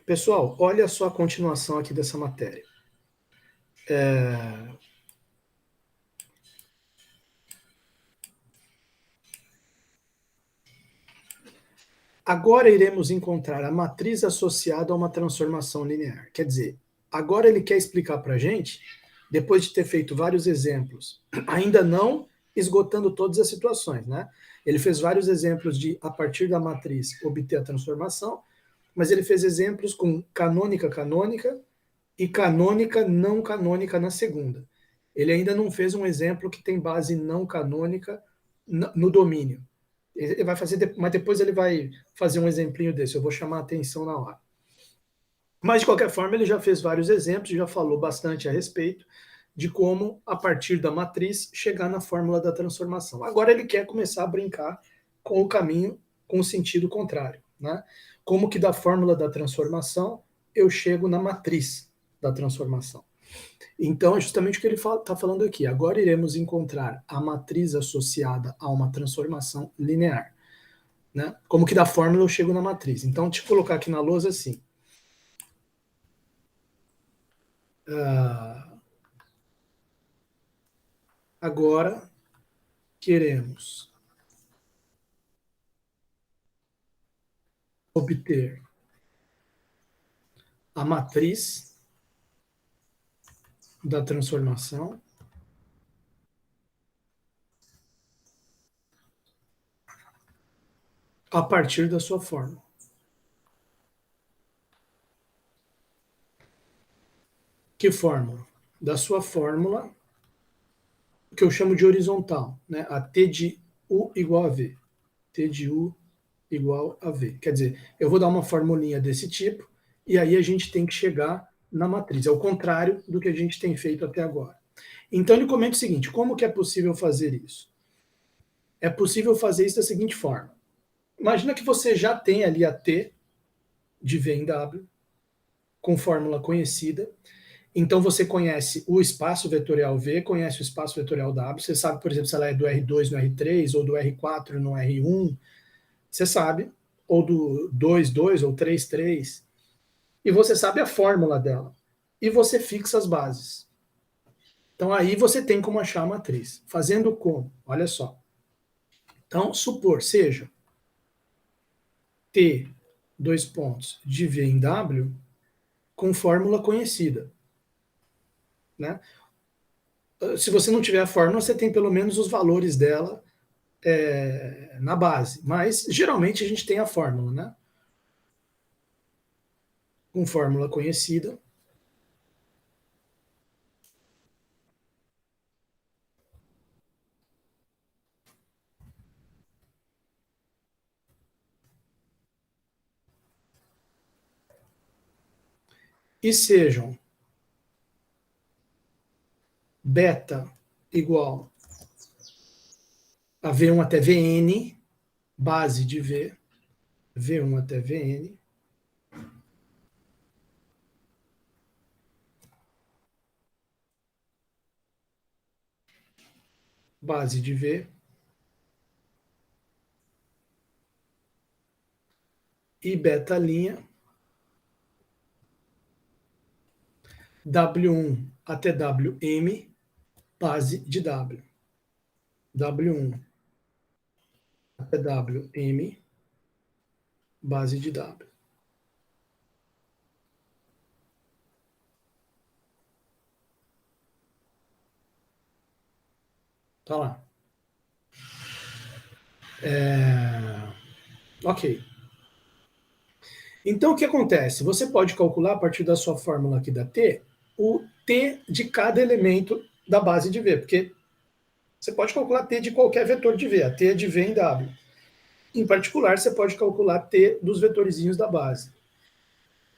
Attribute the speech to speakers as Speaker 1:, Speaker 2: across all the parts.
Speaker 1: Pessoal, olha só a continuação aqui dessa matéria. Agora iremos encontrar a matriz associada a uma transformação linear. Quer dizer, agora ele quer explicar para a gente, depois de ter feito vários exemplos, ainda não esgotando todas as situações, né? Ele fez vários exemplos de, a partir da matriz, obter a transformação, mas ele fez exemplos com canônica, canônica e canônica, não canônica na segunda. Ele ainda não fez um exemplo que tem base não canônica no domínio. Ele vai fazer, mas depois ele vai fazer um exemplinho desse. Eu vou chamar a atenção na hora. Mas, de qualquer forma, ele já fez vários exemplos, já falou bastante a respeito de como, a partir da matriz, chegar na fórmula da transformação. Agora ele quer começar a brincar com o caminho, com o sentido contrário. Né? Como que da fórmula da transformação eu chego na matriz da transformação. Então, é justamente o que ele está falando aqui. Agora iremos encontrar a matriz associada a uma transformação linear. Né? Como que da fórmula eu chego na matriz. Então, deixa eu colocar aqui na lousa assim. Agora, queremos obter a matriz da transformação a partir da sua fórmula. Que fórmula? Da sua fórmula, que eu chamo de horizontal, né? A T de U igual a V. T de U igual a V. Quer dizer, eu vou dar uma formulinha desse tipo, e aí a gente tem que chegar na matriz. É o contrário do que a gente tem feito até agora. Então ele comenta o seguinte, como que é possível fazer isso? É possível fazer isso da seguinte forma. Imagina que você já tem ali a T de V em W, com fórmula conhecida. Então você conhece o espaço vetorial V, conhece o espaço vetorial W. Você sabe, por exemplo, se ela é do R2 no R3, ou do R4 no R1. Você sabe. Ou do 2, 2, ou 3, 3. E você sabe a fórmula dela. E você fixa as bases. Então aí você tem como achar a matriz. Fazendo como? Olha só. Então, supor, seja T, dois pontos, de V em W, com fórmula conhecida. Né? Se você não tiver a fórmula, você tem pelo menos os valores dela na base. Mas, geralmente, a gente tem a fórmula, né? Com fórmula conhecida. E sejam beta igual a V1 até Vn, base de V, V1 até Vn, base de V, e beta linha, W1 até Wm, base de W. W1 até Wm, base de W. Tá lá. Ok. Então, o que acontece? Você pode calcular, a partir da sua fórmula aqui da T, o T de cada elemento da base de V, porque você pode calcular T de qualquer vetor de V, a T é de V em W. Em particular, você pode calcular T dos vetorizinhos da base.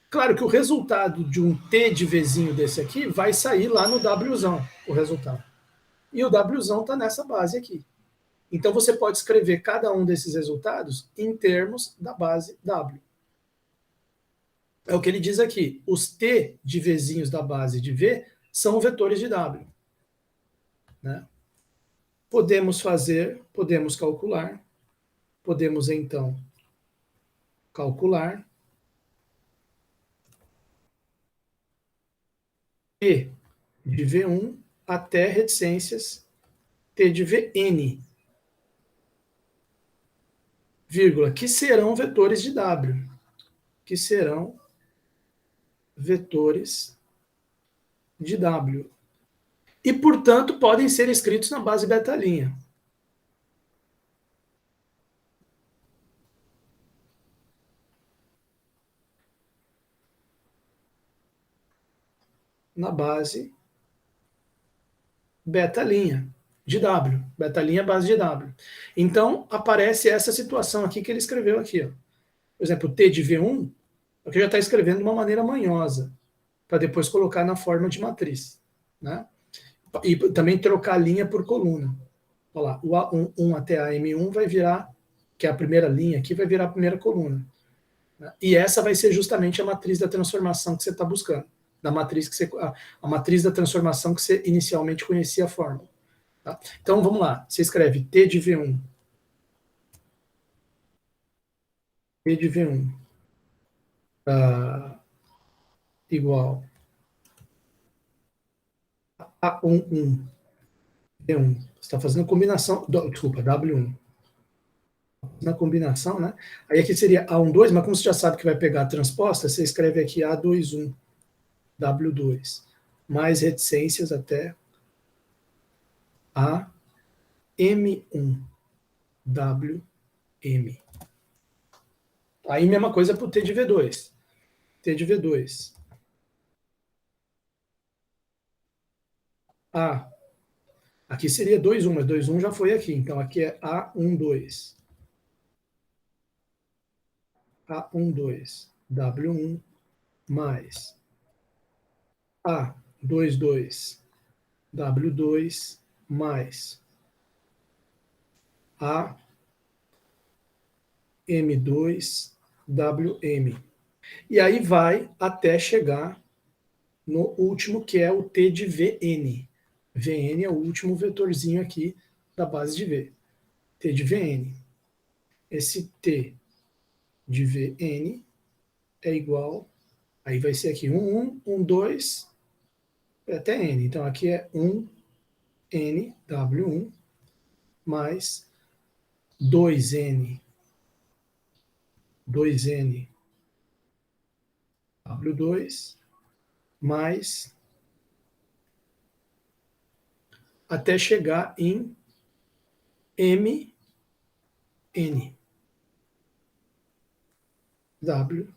Speaker 1: Claro que o resultado de um T de Vzinho desse aqui vai sair lá no Wzão, o resultado. E o Wzão está nessa base aqui. Então, você pode escrever cada um desses resultados em termos da base W. É o que ele diz aqui. Os T de Vzinhos da base de V são vetores de W. Né? Podemos calcular. Podemos, então, calcular T de V1 até reticências T de Vn, vírgula, que serão vetores de W, que serão vetores de W. E, portanto, podem ser escritos na base beta-linha. Na base beta-linha de W. Beta-linha é base de W. Então, aparece essa situação aqui que ele escreveu aqui. Ó. Por exemplo, T de V1, aqui já está escrevendo de uma maneira manhosa, para depois colocar na forma de matriz. Né? E também trocar linha por coluna. Olha lá, o A1 até a M1 vai virar, que é a primeira linha aqui, vai virar a primeira coluna. Né? E essa vai ser justamente a matriz da transformação que você está buscando. Da matriz que você, a matriz da transformação que você inicialmente conhecia a fórmula. Tá? Então, vamos lá. Você escreve T de V1. T de V1 igual a 1 V1. Você está fazendo combinação, desculpa, W1. Na combinação, né? Aí aqui seria A12, mas como você já sabe que vai pegar a transposta, você escreve aqui A21, W2, mais reticências até A M1, WM. Aí mesma coisa para o T de V2. T de V2. A. Aqui seria 2,1, mas 2,1 já foi aqui. Então aqui é A12. A12, W1, mais A22, W2, mais A M2, WM. E aí vai até chegar no último, que é o T de Vn. Vn é o último vetorzinho aqui da base de V. T de Vn. Esse T de Vn é igual, aí vai ser aqui 1, 1, 2, até N. Então aqui é 1, N, W1, mais 2N, 2N, W2, mais até chegar em MN, WM.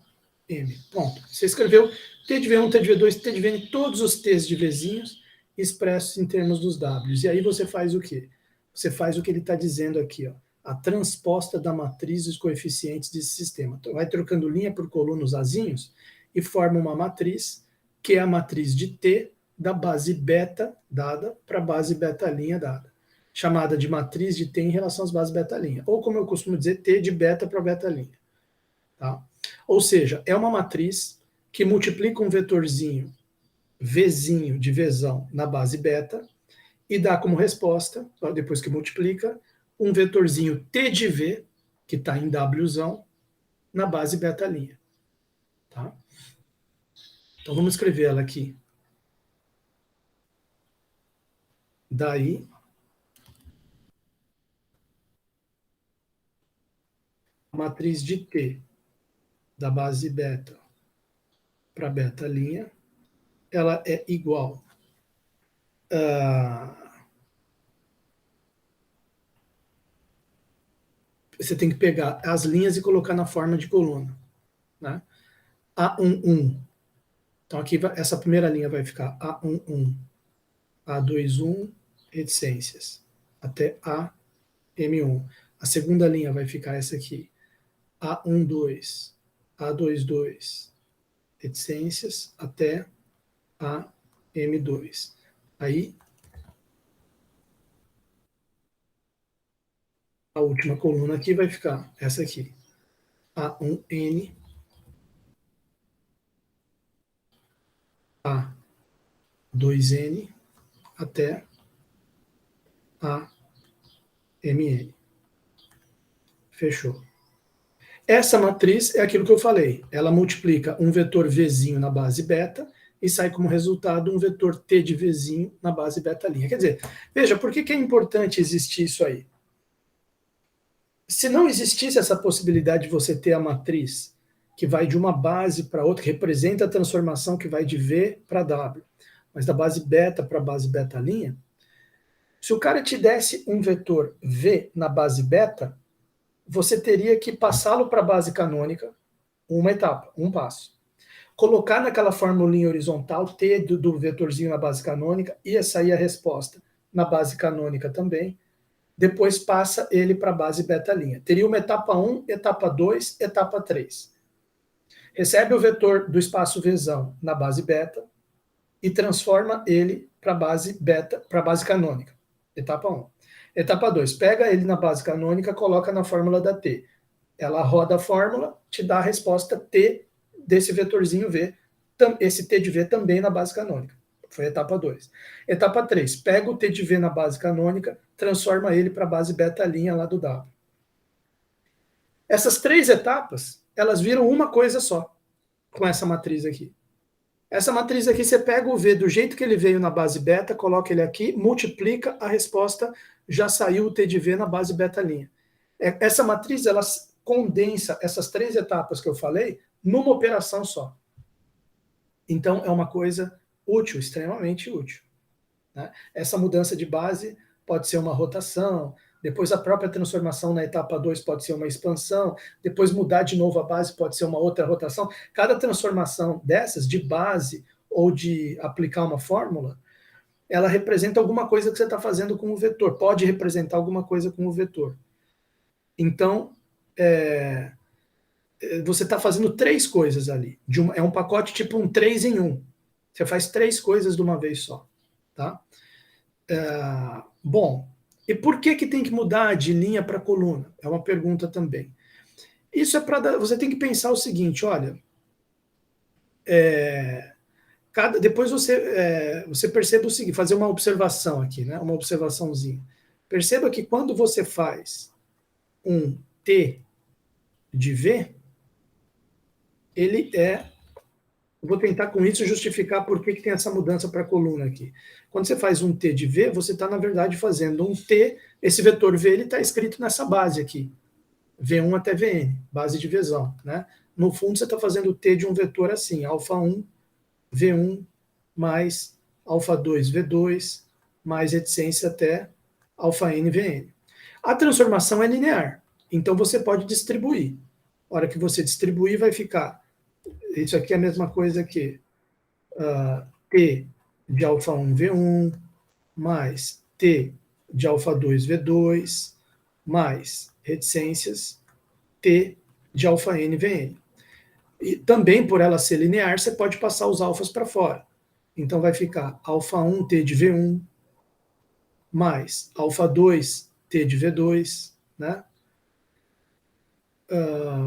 Speaker 1: Ponto. Você escreveu T de V1, T de V2, T de Vn, todos os T's de Vzinhos expressos em termos dos Ws. E aí você faz o quê? Você faz o que ele está dizendo aqui, ó, a transposta da matriz dos coeficientes desse sistema. Então, vai trocando linha por coluna os azinhos e forma uma matriz, que é a matriz de T da base beta dada para a base beta-linha dada, chamada de matriz de T em relação às bases beta-linha, ou como eu costumo dizer, T de beta para beta-linha. Tá? Ou seja, é uma matriz que multiplica um vetorzinho Vzinho de Vzão na base beta e dá como resposta, depois que multiplica, um vetorzinho T de V, que está em Wzão, na base beta-linha. Tá? Então vamos escrever ela aqui. Daí, a matriz de T da base beta para beta-linha, ela é igual a... Você tem que pegar as linhas e colocar na forma de coluna. Né? A11. Então aqui essa primeira linha vai ficar A11, A21, reticências, até AM1. A segunda linha vai ficar essa aqui, A12, A22, reticências, até AM2. Aí, a última coluna aqui vai ficar essa aqui, A1N, A2N, até AMN. Fechou. Essa matriz é aquilo que eu falei. Ela multiplica um vetor Vzinho na base beta e sai como resultado um vetor T de Vzinho na base beta'. Quer dizer, veja, por que é importante existir isso aí? Se não existisse essa possibilidade de você ter a matriz que vai de uma base para outra, que representa a transformação que vai de V para W, mas da base beta para a base beta', se o cara te desse um vetor V na base beta, você teria que passá-lo para a base canônica, uma etapa, um passo. Colocar naquela formulinha horizontal T do vetorzinho na base canônica, ia sair a resposta na base canônica também, depois passa ele para a base beta'. Teria uma etapa 1, etapa 2, etapa 3. Recebe o vetor do espaço Vzão na base beta e transforma ele para a base beta, para a base canônica, etapa 1. Etapa 2, pega ele na base canônica, coloca na fórmula da T. Ela roda a fórmula, te dá a resposta T desse vetorzinho V, esse T de V também na base canônica. Foi a etapa 2. Etapa 3, pega o T de V na base canônica, transforma ele para a base beta' lá do W. Essas 3 etapas, elas viram uma coisa só, com essa matriz aqui. Essa matriz aqui, você pega o V do jeito que ele veio na base beta, coloca ele aqui, multiplica, a resposta já saiu o T de V na base beta'. Essa matriz, ela condensa essas 3 etapas que eu falei numa operação só. Então, é uma coisa útil, extremamente útil. Né? Essa mudança de base pode ser uma rotação, depois a própria transformação na etapa 2 pode ser uma expansão, depois mudar de novo a base pode ser uma outra rotação. Cada transformação dessas, de base ou de aplicar uma fórmula, ela representa alguma coisa que você está fazendo com o vetor, pode representar alguma coisa com o vetor. Então, você está fazendo 3 coisas ali. É um pacote tipo um 3 em 1. Você faz 3 coisas de uma vez só. Tá? Bom, e por que tem que mudar de linha para coluna? É uma pergunta também. Isso é para você tem que pensar o seguinte, olha, depois você perceba o seguinte, fazer uma observação aqui, né? Uma observaçãozinha. Perceba que quando você faz um T de V, ele vou tentar com isso justificar por que tem essa mudança para a coluna aqui. Quando você faz um T de V, você está, na verdade, fazendo um T, esse vetor V está escrito nessa base aqui, V1 até Vn, base de Vzão. Né? No fundo, você está fazendo o T de um vetor assim, α1, V1, mais α2, V2, mais reticência até αn, Vn. A transformação é linear, então você pode distribuir. A hora que você distribuir, vai ficar isso aqui é a mesma coisa que T de α1 V1 mais T de α2 V2 mais reticências T de αn Vn. E também, por ela ser linear, você pode passar os alfas para fora. Então vai ficar α1 T de V1 mais α2 T de V2, né?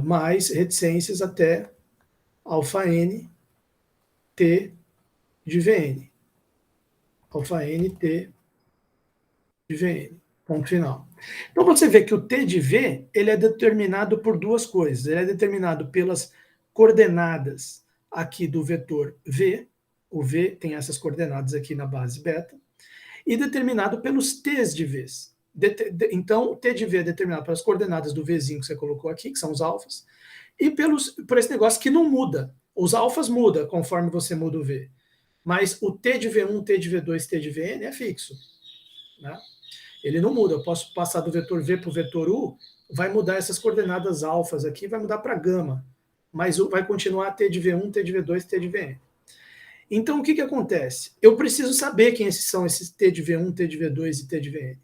Speaker 1: Mais reticências até αn T de Vn. αn T de Vn. Ponto final. Então você vê que o T de V ele é determinado por 2 coisas. Ele é determinado pelas coordenadas aqui do vetor V. O V tem essas coordenadas aqui na base beta. E determinado pelos T's de V's. Então, o T de V é determinado pelas coordenadas do Vzinho que você colocou aqui, que são os alfas, e por esse negócio que não muda. Os alfas mudam conforme você muda o V. Mas o T de V1, T de V2, T de Vn é fixo. Né? Ele não muda. Eu posso passar do vetor V para o vetor U, vai mudar essas coordenadas alfas aqui, vai mudar para gama. Mas vai continuar T de V1, T de V2, T de Vn. Então, o que acontece? Eu preciso saber quem são esses T de V1, T de V2 e T de Vn.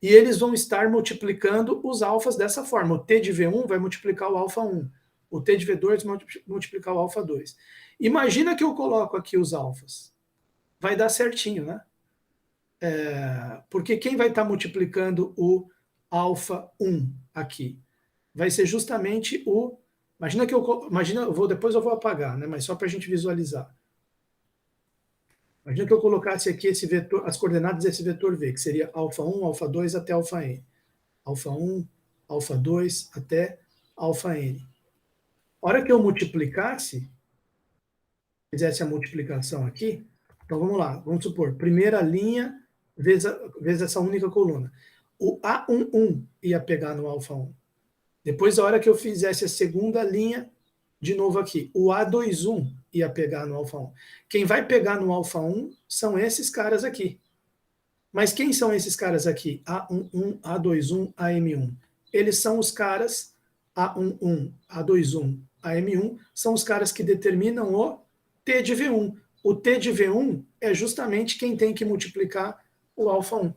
Speaker 1: E eles vão estar multiplicando os alfas dessa forma. O T de V1 vai multiplicar o alfa 1. O T de V2 vai multiplicar o alfa 2. Imagina que eu coloco aqui os alfas. Vai dar certinho, né? Porque quem vai estar multiplicando o alfa 1 aqui? Vai ser justamente o... depois eu vou apagar, né? Mas só para a gente visualizar. Imagina que eu colocasse aqui esse vetor, as coordenadas desse vetor V, que seria α1, α2 até αn. α1, α2 até αn. A hora que eu multiplicasse, fizesse a multiplicação aqui, então vamos lá, vamos supor, primeira linha vezes essa única coluna. O A11 ia pegar no alfa 1. Depois, a hora que eu fizesse a segunda linha, de novo aqui, o A21 ia pegar no alfa 1. Quem vai pegar no alfa 1 são esses caras aqui. Mas quem são esses caras aqui? A11, A21, AM1. Eles são os caras A11, A21, AM1, são os caras que determinam o T de V1. O T de V1 é justamente quem tem que multiplicar o alfa 1.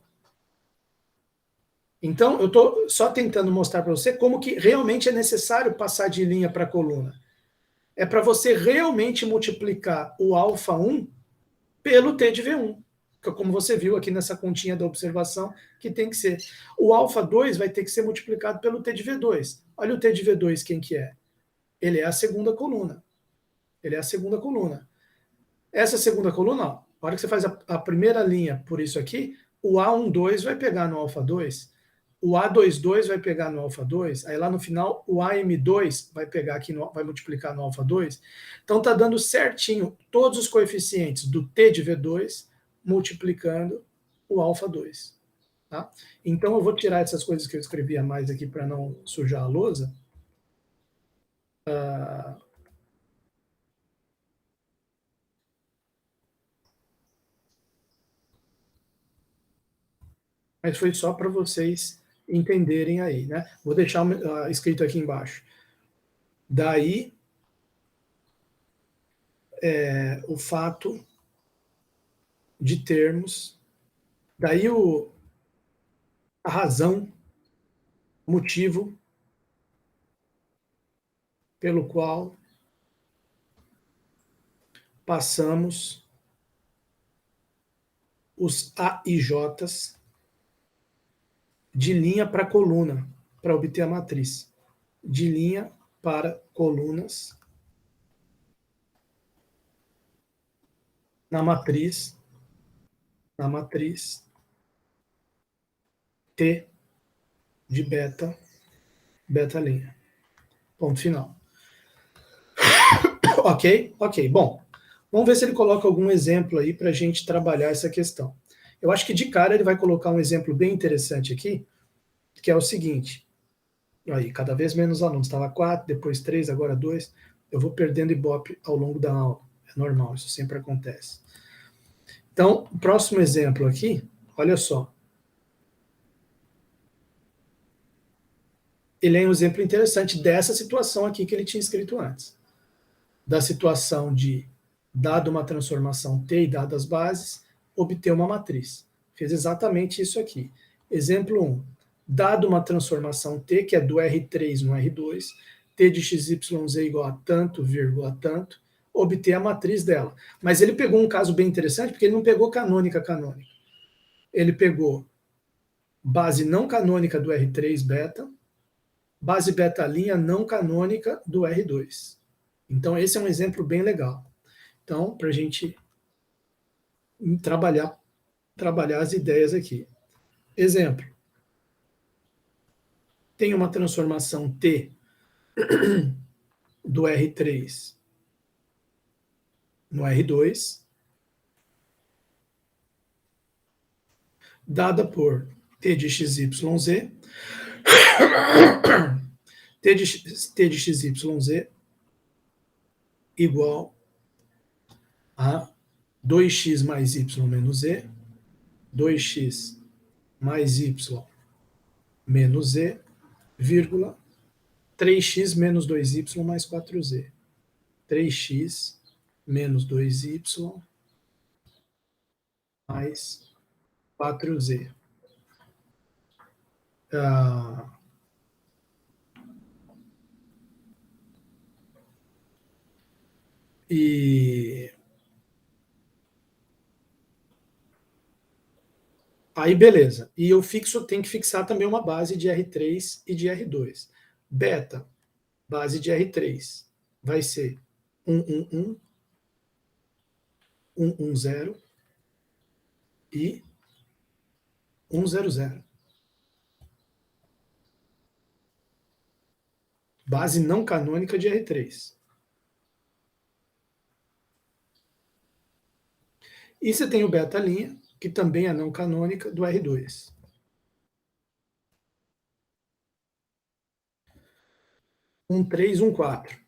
Speaker 1: Então, eu estou só tentando mostrar para você como que realmente é necessário passar de linha para coluna. É para você realmente multiplicar o alfa 1 pelo T de V1, como você viu aqui nessa continha da observação, que tem que ser. O alfa 2 vai ter que ser multiplicado pelo T de V2. Olha o T de V2 quem que é. Ele é a segunda coluna. Ele é a segunda coluna. Essa segunda coluna, ó, a hora que você faz a primeira linha por isso aqui, o A12 vai pegar no alfa 2, o A22 vai pegar no alfa 2, aí lá no final o AM2 vai pegar aqui, vai multiplicar no alfa 2. Então tá dando certinho todos os coeficientes do T de V2 multiplicando o alfa 2. Tá? Então eu vou tirar essas coisas que eu escrevi a mais aqui para não sujar a lousa. Mas foi só para vocês entenderem aí, né? Vou deixar escrito aqui embaixo. Daí, o fato de termos, daí a razão, o motivo pelo qual passamos os AIJs de linha para coluna, para obter a matriz. De linha para colunas na matriz T de beta linha. Ponto final. Ok? Ok. Bom, vamos ver se ele coloca algum exemplo aí para a gente trabalhar essa questão. Eu acho que de cara ele vai colocar um exemplo bem interessante aqui, que é o seguinte. Aí, cada vez menos alunos. Estava 4, depois 3, agora 2. Eu vou perdendo Ibope ao longo da aula. É normal, isso sempre acontece. Então, o próximo exemplo aqui, olha só. Ele é um exemplo interessante dessa situação aqui que ele tinha escrito antes. Da situação de, dado uma transformação T e dadas as bases, obter uma matriz. Fez exatamente isso aqui. Exemplo 1. Dado uma transformação T, que é do R3 no R2, T de XYZ igual a tanto, vírgula, tanto, obter a matriz dela. Mas ele pegou um caso bem interessante, porque ele não pegou canônica. Ele pegou base não canônica do R3 beta, base beta linha não canônica do R2. Então, esse é um exemplo bem legal. Então, para a gente trabalhar as ideias aqui. Exemplo. Tem uma transformação T do R3 no R2, dada por T de XYZ, T de XYZ igual a 2x mais y menos z, 2x mais y menos z, vírgula, 3x menos 2y mais 4z. 3x menos 2y mais 4z. E aí, beleza. E eu tenho que fixar também uma base de R3 e de R2. Beta, base de R3, vai ser 111, 110 e 100. Base não canônica de R3. E você tem o beta', que também é não canônica, do R2. Um 3, um 4.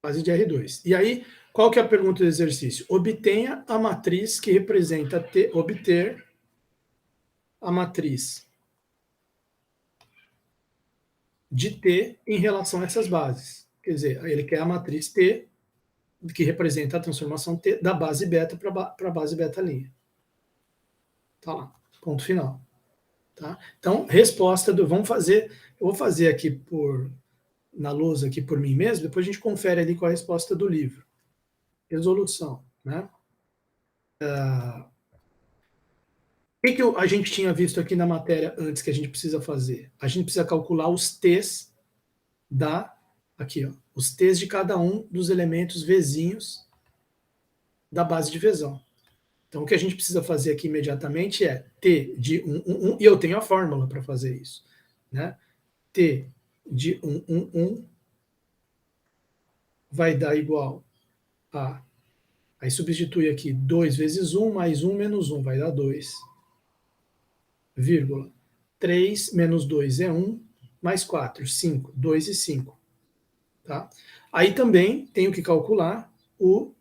Speaker 1: Base de R2. E aí, qual que é a pergunta do exercício? Obtenha a matriz que representa T, obter a matriz de T em relação a essas bases. Quer dizer, ele quer a matriz T, que representa a transformação T da base beta para a base beta'. Tá lá, ponto final. Tá? Então, resposta do... Vamos fazer... Eu vou fazer aqui na lousa aqui por mim mesmo, depois a gente confere ali qual é a resposta do livro. Resolução, né? O que a gente tinha visto aqui na matéria antes que a gente precisa fazer? A gente precisa calcular os T's aqui, ó, os T's de cada um dos elementos vizinhos da base de Vezão. Então, o que a gente precisa fazer aqui imediatamente é T de 1, 1, 1, e eu tenho a fórmula para fazer isso, né? T de 1, 1, 1 vai dar igual a... Aí substitui aqui 2 vezes 1 mais 1 menos 1, vai dar 2. Vírgula. 3 menos 2 é 1, mais 4, 5. 2 e 5. Tá? Aí também tenho que calcular o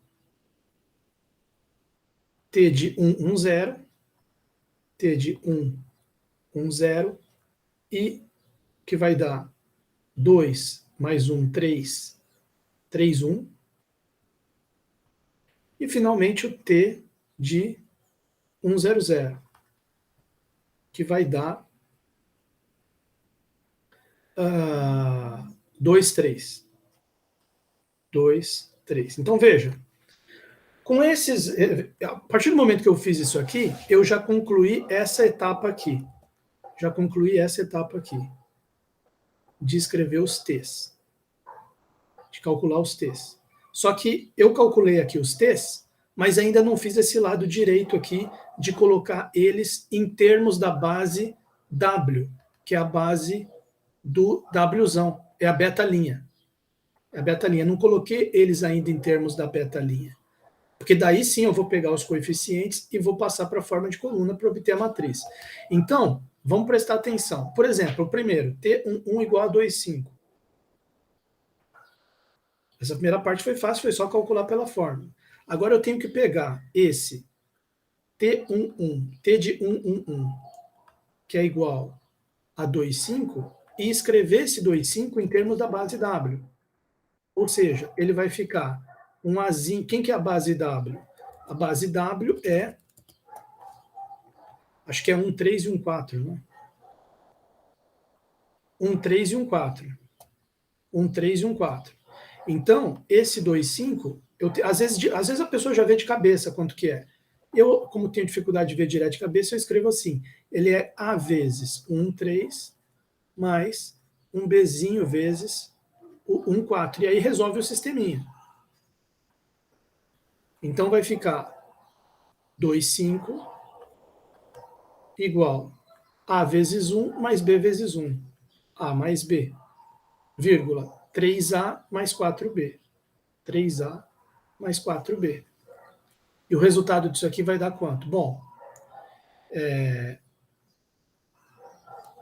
Speaker 1: T de 1, 1, 0, T de 1, 1, 0, e que vai dar 2 mais 1, 3, 3, 1. E finalmente o T de 1, 0, 0, que vai dar 2, 3. 2, 3. Então veja, com esses, a partir do momento que eu fiz isso aqui, eu já concluí essa etapa aqui. Já concluí essa etapa aqui. De escrever os T's. De calcular os T's. Só que eu calculei aqui os T's, mas ainda não fiz esse lado direito aqui de colocar eles em termos da base W, que é a base do Wzão, é a beta'. É a beta'. Não coloquei eles ainda em termos da beta'. Porque daí sim eu vou pegar os coeficientes e vou passar para a forma de coluna para obter a matriz. Então, vamos prestar atenção. Por exemplo, o primeiro, T11 igual a 2,5. Essa primeira parte foi fácil, foi só calcular pela fórmula. Agora eu tenho que pegar esse T11, T de 111, que é igual a 2,5, e escrever esse 2,5 em termos da base W. Ou seja, ele vai ficar um Azinho. Quem que é a base W? A base W é... Acho que é 1, 3 e 1, 4, né? 1, 3 e 1, 4. 1, 3 e 1, 4. Então, esse 2,5, às vezes a pessoa já vê de cabeça quanto que é. Eu, como tenho dificuldade de ver direto de cabeça, eu escrevo assim. Ele é A vezes 1, 3, mais um Bzinho vezes o 1, 4. E aí resolve o sisteminha. Então vai ficar 2,5 igual A vezes 1 mais B vezes 1. A mais B, vírgula, 3A mais 4B. 3A mais 4B. E o resultado disso aqui vai dar quanto? Bom,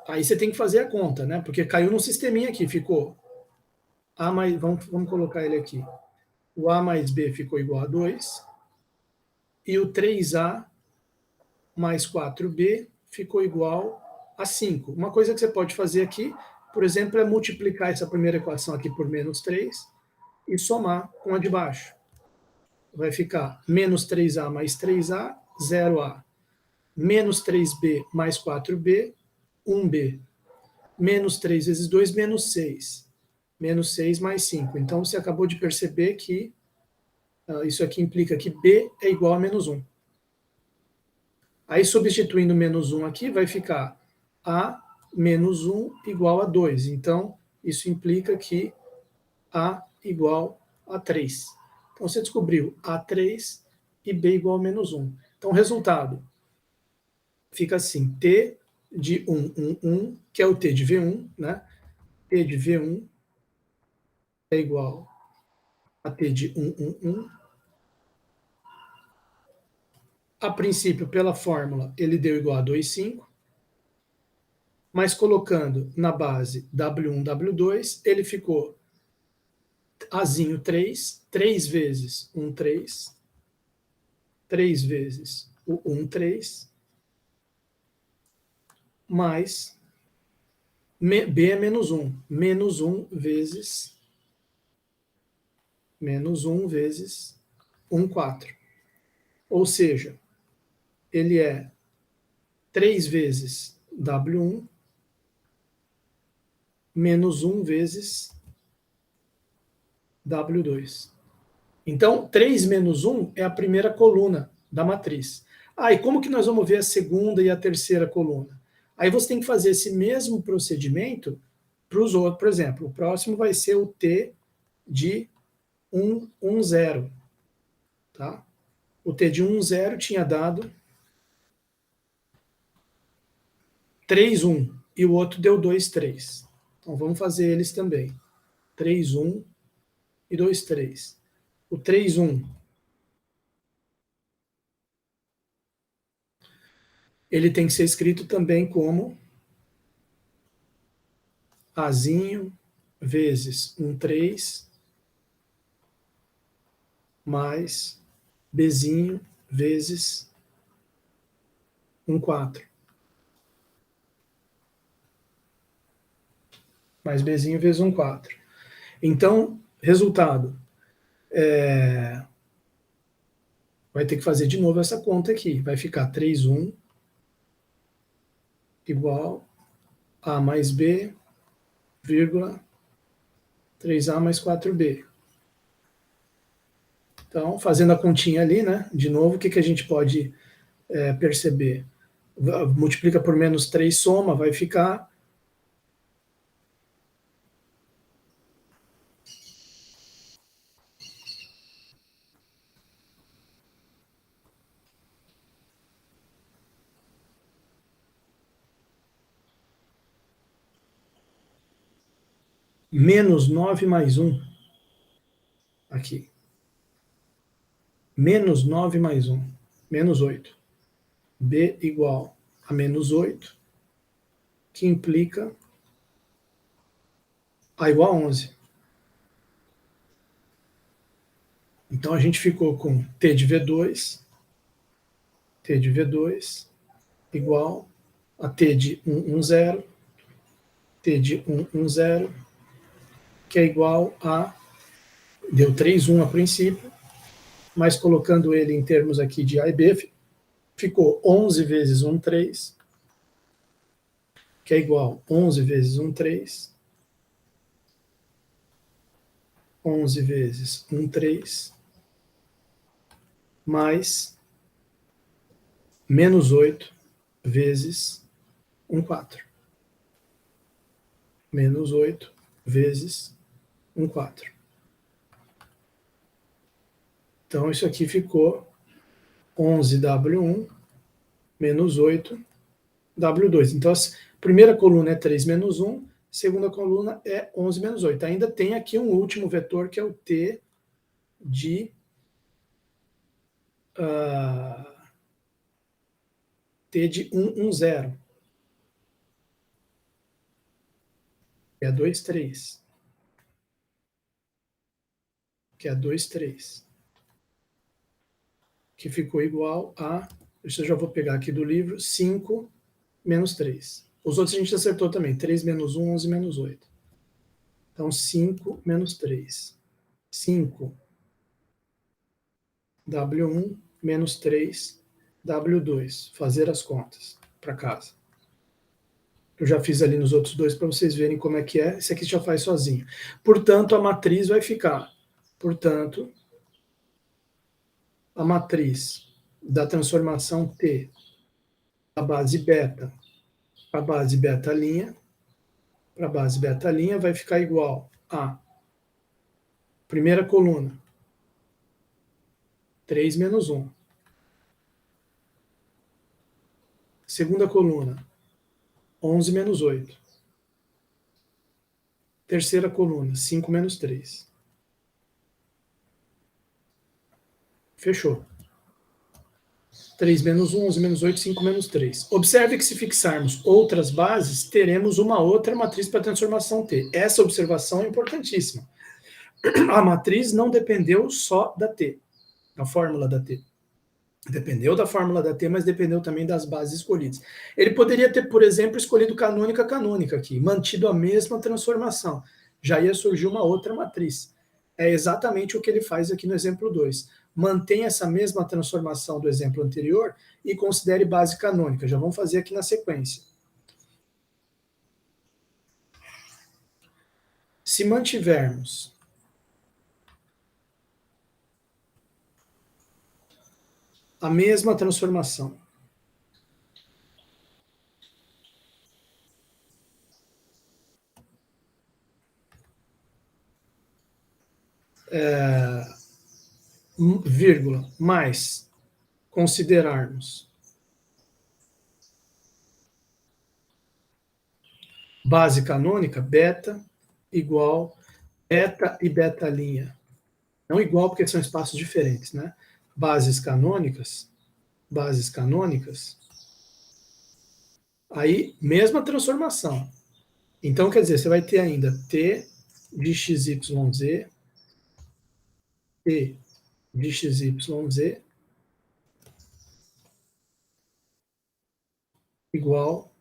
Speaker 1: aí você tem que fazer a conta, né? Porque caiu no sisteminha aqui, ficou A mais... Vamos colocar ele aqui. O A mais B ficou igual a 2. E o 3A mais 4B ficou igual a 5. Uma coisa que você pode fazer aqui, por exemplo, é multiplicar essa primeira equação aqui por menos 3 e somar com a de baixo. Vai ficar menos 3A mais 3A, 0A. Menos 3B mais 4B, 1B. Menos 3 vezes 2, menos 6. Menos 6 mais 5. Então, você acabou de perceber que isso aqui implica que B é igual a menos 1. Aí, substituindo menos 1 aqui, vai ficar A menos 1 igual a 2. Então, isso implica que A igual a 3. Então, você descobriu A3 e B igual a menos 1. Então, o resultado fica assim, T de 1, que é o T de V1, né? T de V1 é igual a T de 1. A princípio, pela fórmula, ele deu igual a 2,5, mas colocando na base W1, W2, ele ficou Azinho 3, 3 vezes 1, 3, 3 vezes o 1, 3, mais B é menos 1, menos 1 vezes 1, 4. Ou seja, ele é 3 vezes W1 menos 1 vezes W2. Então, 3 menos 1 é a primeira coluna da matriz. Ah, e como que nós vamos ver a segunda e a terceira coluna? Aí você tem que fazer esse mesmo procedimento para os outros. Por exemplo, o próximo vai ser o T de 1, 1, 0. Tá? O T de 1, 0 tinha dado 3, 1. E o outro deu 2, 3. Então, vamos fazer eles também. 3, 1 e 2, 3. O 3, 1, ele tem que ser escrito também como Azinho vezes 1, 3 mais Bzinho vezes 1, 4. Mais Bzinho vezes 1, 4. Então, resultado, vai ter que fazer de novo essa conta aqui. Vai ficar 3, 1 igual A mais B, vírgula, 3A mais 4B. Então, fazendo a continha ali, né? De novo, o que, que a gente pode perceber? Multiplica por menos 3, soma, vai ficar menos 9 mais 1. Aqui. Menos 9 mais 1. Menos 8. B igual a menos 8, que implica A igual a 11. Então a gente ficou com T de V2, T de V2 igual a T de 1, 1, 0, T de 1, 1, 0, que é igual a, deu 3, 1 a princípio, mas colocando ele em termos aqui de A e B, ficou 11 vezes 1, 3, que é igual a 11 vezes 1, 3, 11 vezes 1, 3, mais menos 8 vezes 1, 4. Menos 8 vezes 1, 4. Então, isso aqui ficou 11W1 menos 8W2. Então, a primeira coluna é 3 menos 1, segunda coluna é 11 menos 8. Ainda tem aqui um último vetor, que é o T de T de 1, 1, 0. Que é 2, 3. Que é 2, 3. Que ficou igual a, isso eu já vou pegar aqui do livro, 5 menos 3. Os outros a gente acertou também, 3 menos 1, 11 menos 8. Então, 5 menos 3. 5 W1 menos 3 W2. Fazer as contas para casa. Eu já fiz ali nos outros dois para vocês verem como é que é. Esse aqui já faz sozinho. Portanto, a matriz vai ficar. Portanto, a matriz da transformação T da base beta para a base beta' vai ficar igual a primeira coluna, 3 menos 1. Segunda coluna, 11 menos 8. Terceira coluna, 5 menos 3. Fechou. 3 menos 1, 11 menos 8, 5 menos 3. Observe que se fixarmos outras bases, teremos uma outra matriz para transformação T. Essa observação é importantíssima. A matriz não dependeu só da T, da fórmula da T. Dependeu da fórmula da T, mas dependeu também das bases escolhidas. Ele poderia ter, por exemplo, escolhido canônica aqui, mantido a mesma transformação. Já ia surgir uma outra matriz. É exatamente o que ele faz aqui no exemplo 2. Mantém essa mesma transformação do exemplo anterior e considere base canônica. Já vamos fazer aqui na sequência. Se mantivermos a mesma transformação vírgula, mais considerarmos base canônica, beta igual beta e beta linha. Não igual porque são espaços diferentes, né? Bases canônicas, aí mesma transformação. Então, quer dizer, você vai ter ainda T de XYZ, T de XYZ igual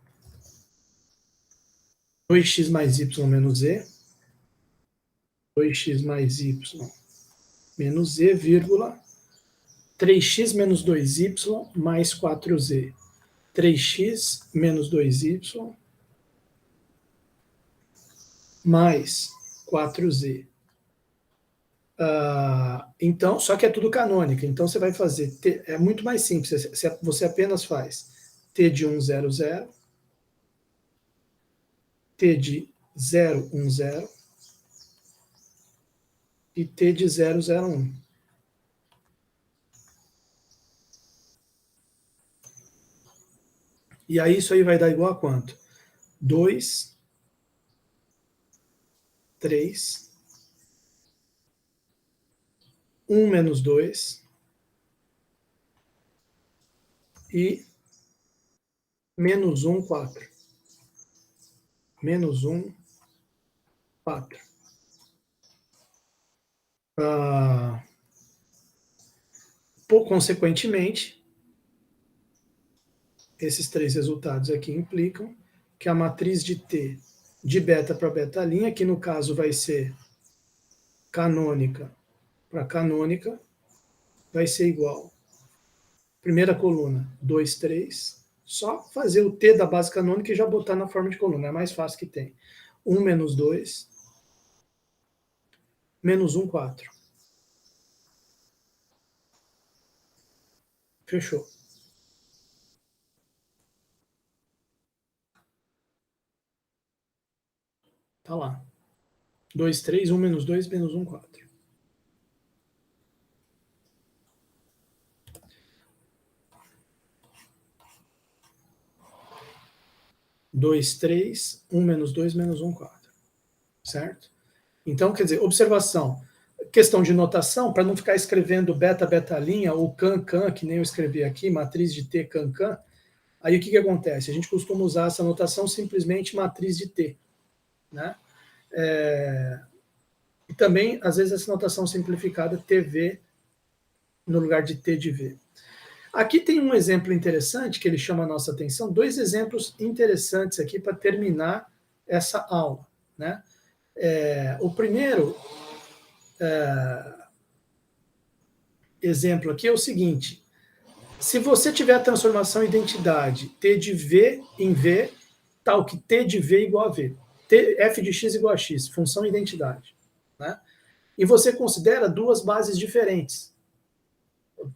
Speaker 1: 2x mais y menos z, 2x mais y menos z, vírgula, 3x menos 2y mais 4z. 3x menos 2y mais 4z. Então, só que é tudo canônica. Então, você vai fazer, é muito mais simples. Você apenas faz t de 1, 0, 0, t de 0, 1, 0 e t de 0, 0, 1. E aí isso aí vai dar igual a quanto? 2, 3, 1 menos 2 e menos 1, 4. Menos 1, 4. Consequentemente, esses três resultados aqui implicam que a matriz de T de beta para beta linha, que no caso vai ser canônica para canônica, vai ser igual. Primeira coluna, 2, 3. Só fazer o T da base canônica e já botar na forma de coluna. É mais fácil que tem. 1 menos 2. Menos 1, 4. Fechou. Tá lá. 2, 3, 1 menos 2, menos 1, 4. Dois, 3, 1 menos 2, menos 1, 4. Certo? Então, quer dizer, observação. Questão de notação, para não ficar escrevendo beta, beta linha, ou can, can, que nem eu escrevi aqui, matriz de T, can, can. Aí o que acontece? A gente costuma usar essa notação simplesmente matriz de T. Né? E também, às vezes, essa notação simplificada, TV, no lugar de T de V. Aqui tem um exemplo interessante que ele chama a nossa atenção, dois exemplos interessantes aqui para terminar essa aula. Né? O primeiro exemplo aqui é o seguinte: se você tiver a transformação identidade T de V em V, tal que T de V igual a V, f de x igual a x, função identidade. Né? E você considera duas bases diferentes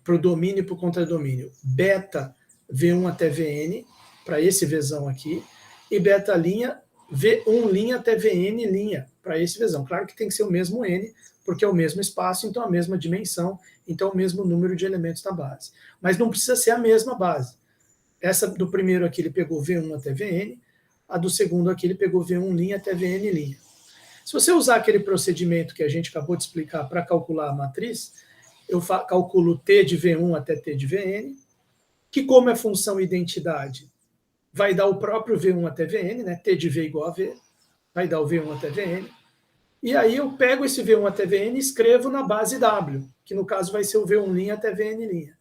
Speaker 1: para o domínio e para o contradomínio. Beta V1 até Vn, para esse Vzão aqui, e beta linha V1 linha até Vn linha, para esse Vzão. Claro que tem que ser o mesmo N, porque é o mesmo espaço, então a mesma dimensão, então o mesmo número de elementos da base. Mas não precisa ser a mesma base. Essa do primeiro aqui ele pegou V1 até Vn, a do segundo aqui ele pegou V1' até Vn'. Se você usar aquele procedimento que a gente acabou de explicar para calcular a matriz, eu calculo T de V1 até T de Vn, que como é função identidade, vai dar o próprio V1 até Vn, né? T de V igual a V, vai dar o V1 até Vn. E aí eu pego esse V1 até Vn e escrevo na base W, que no caso vai ser o V1' até Vn'.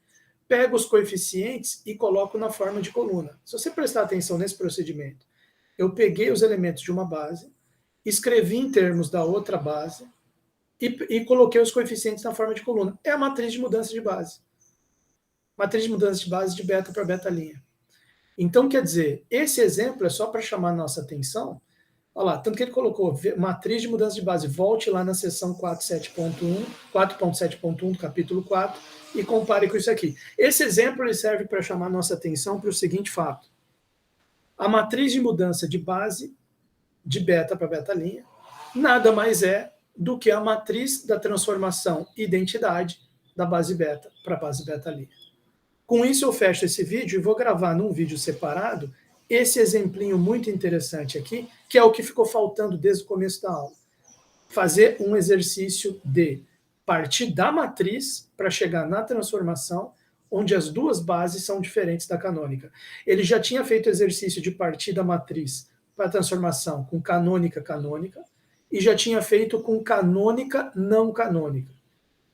Speaker 1: Pego os coeficientes e coloco na forma de coluna. Se você prestar atenção nesse procedimento, eu peguei os elementos de uma base, escrevi em termos da outra base e coloquei os coeficientes na forma de coluna. É a matriz de mudança de base. Matriz de mudança de base de beta para beta'. Então, quer dizer, esse exemplo é só para chamar a nossa atenção. Olha lá, tanto que ele colocou matriz de mudança de base, volte lá na seção 4.7.1 do capítulo 4 e compare com isso aqui. Esse exemplo ele serve para chamar a nossa atenção para o seguinte fato. A matriz de mudança de base de beta para beta' nada mais é do que a matriz da transformação identidade da base beta para base beta'. Com isso eu fecho esse vídeo e vou gravar num vídeo separado esse exemplinho muito interessante aqui, que é o que ficou faltando desde o começo da aula. Fazer um exercício de partir da matriz para chegar na transformação, onde as duas bases são diferentes da canônica. Ele já tinha feito o exercício de partir da matriz para a transformação com canônica, canônica, e já tinha feito com canônica, não canônica.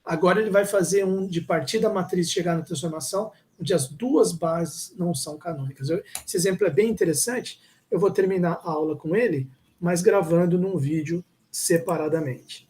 Speaker 1: Agora ele vai fazer um de partir da matriz e chegar na transformação, onde as duas bases não são canônicas. Esse exemplo é bem interessante, eu vou terminar a aula com ele, mas gravando num vídeo separadamente.